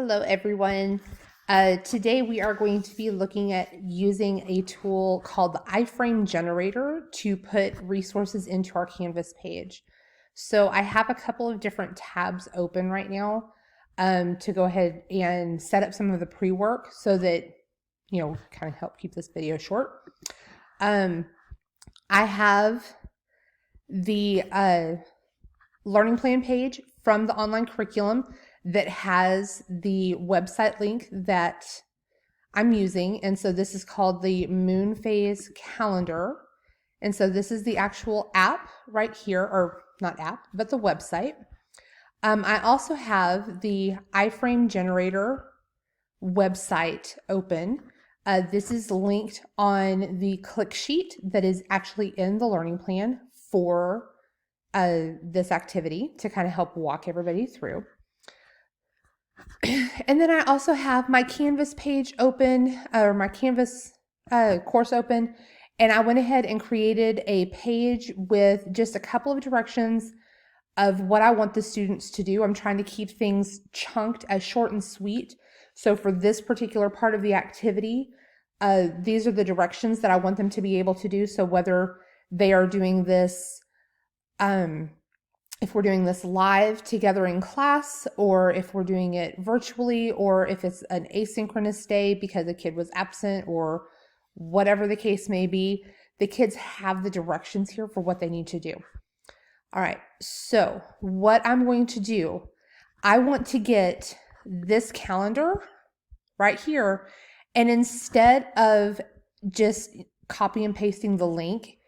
Hello everyone. Today we are going to be looking at using a tool called the iFrame generator to put resources into our Canvas page. So I have a couple of different tabs open right now to go ahead and set up some of the pre-work so that, kind of help keep this video short. I have the learning plan page from the online curriculum that has the website link that I'm using. And so this is called the Moon Phase Calendar. And so this is the actual app right here, or not app, but the website. I also have the iFrame generator website open. This is linked on the click sheet that is actually in the learning plan for this activity to kind of help walk everybody through. And then I also have my Canvas page open, or my Canvas course open, and I went ahead and created a page with just a couple of directions of what I want the students to do. I'm trying to keep things chunked as short and sweet. So for this particular part of the activity, these are the directions that I want them to be able to do. So whether they are doing this, if we're doing this live together in class, or if we're doing it virtually, or if it's an asynchronous day because a kid was absent, or whatever the case may be, the kids have the directions here for what they need to do. All right, so what I'm going to do, I want to get this calendar right here, and instead of just copy and pasting the link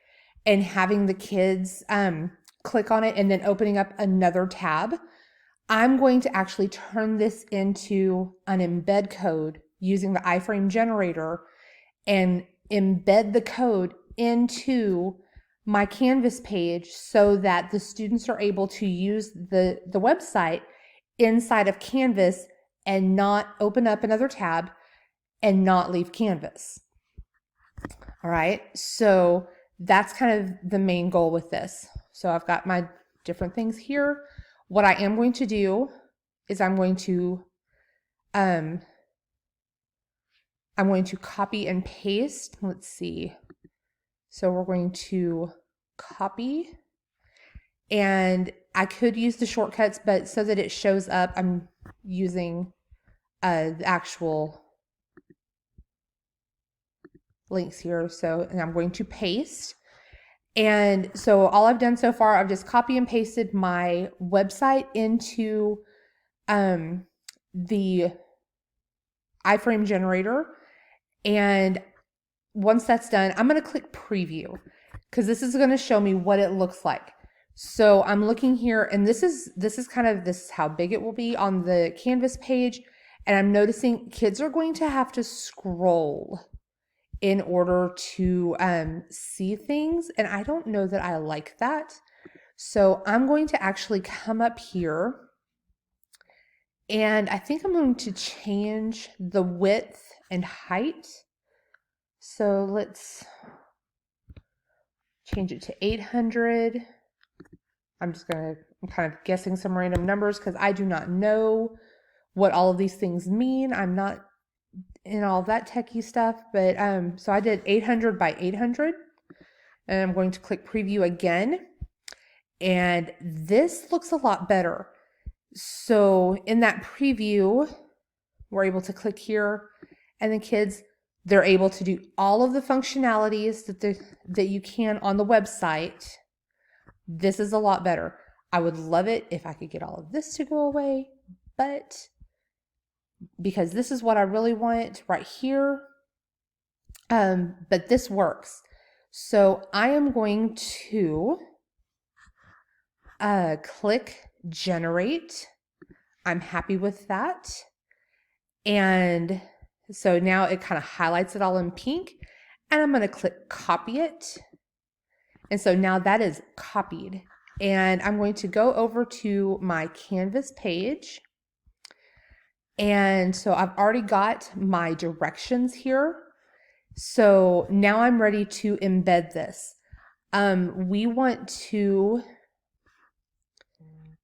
and having the kids click on it and then opening up another tab, I'm going to actually turn this into an embed code using the iFrame generator and embed the code into my Canvas page so that the students are able to use the website inside of Canvas and not open up another tab and not leave Canvas. All right, so that's kind of the main goal with this. So I've got my different things here. What I am going to do is I'm going to copy and paste. Let's see. So we're going to copy, and I could use the shortcuts, but so that it shows up, I'm using the actual links here. So, and I'm going to paste. And so all I've done so far, I've just copy and pasted my website into the iFrame generator. And once that's done, I'm going to click preview because this is going to show me what it looks like. So I'm looking here, and this is how big it will be on the Canvas page. And I'm noticing kids are going to have to scroll in order to see things. And I don't know that I like that. So I'm going to actually come up here, and I think I'm going to change the width and height. So let's change it to 800. I'm kind of guessing some random numbers because I do not know what all of these things mean. I'm not in all that techie stuff, but so I did 800 by 800, and I'm going to click preview again, and this looks a lot better. So in that preview, we're able to click here, and the kids, they're able to do all of the functionalities that you can on the website. This is a lot better. I would love it if I could get all of this to go away, but because this is what I really want right here. But this works. So I am going to click generate. I'm happy with that. And so now it kind of highlights it all in pink, and I'm going to click copy it. And so now that is copied, and I'm going to go over to my Canvas page. And so I've already got my directions here. So now I'm ready to embed this. We want to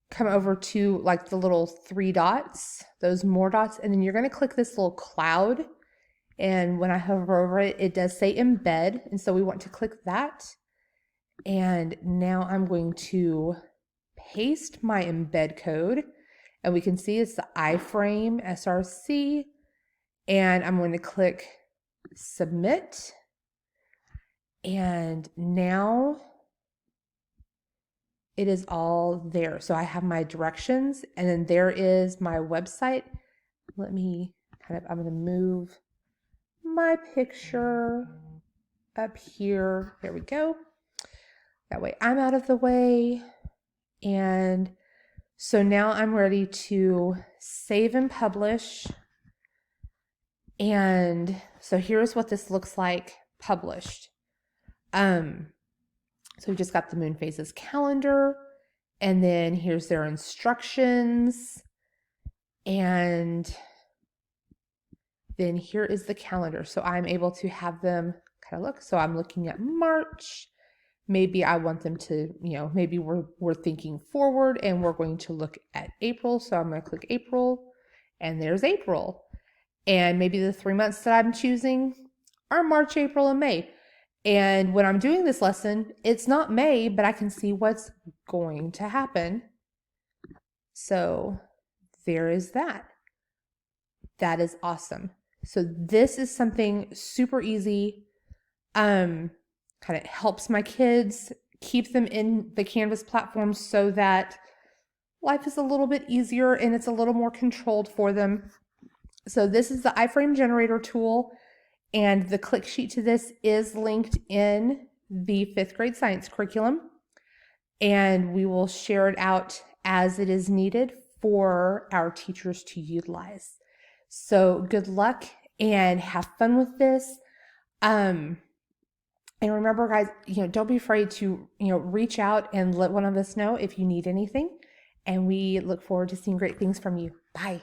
come over to like the little 3 dots, those more dots, and then you're going to click this little cloud. And when I hover over it, it does say embed. And so we want to click that. And now I'm going to paste my embed code. And we can see it's the iFrame SRC. And I'm going to click submit. And now it is all there. So I have my directions, and then there is my website. Let me I'm going to move my picture up here. There we go. That way I'm out of the way. And so now I'm ready to save and publish. And so here's what this looks like published. So we just got the moon phases calendar, and then here's their instructions, and then here is the calendar. So I'm able to have them kind of look. So I'm looking at March. Maybe I want them to, maybe we're thinking forward and we're going to look at April. So I'm going to click April, and there's April. And maybe the 3 months that I'm choosing are March, April, and May. And when I'm doing this lesson, it's not May, but I can see what's going to happen. So there is that. That is awesome. So this is something super easy. Kind of helps my kids, keep them in the Canvas platform so that life is a little bit easier and it's a little more controlled for them. So this is the iFrame generator tool. And the click sheet to this is linked in the 5th grade science curriculum. And we will share it out as it is needed for our teachers to utilize. So good luck and have fun with this. And remember, guys, don't be afraid to, reach out and let one of us know if you need anything. And we look forward to seeing great things from you. Bye.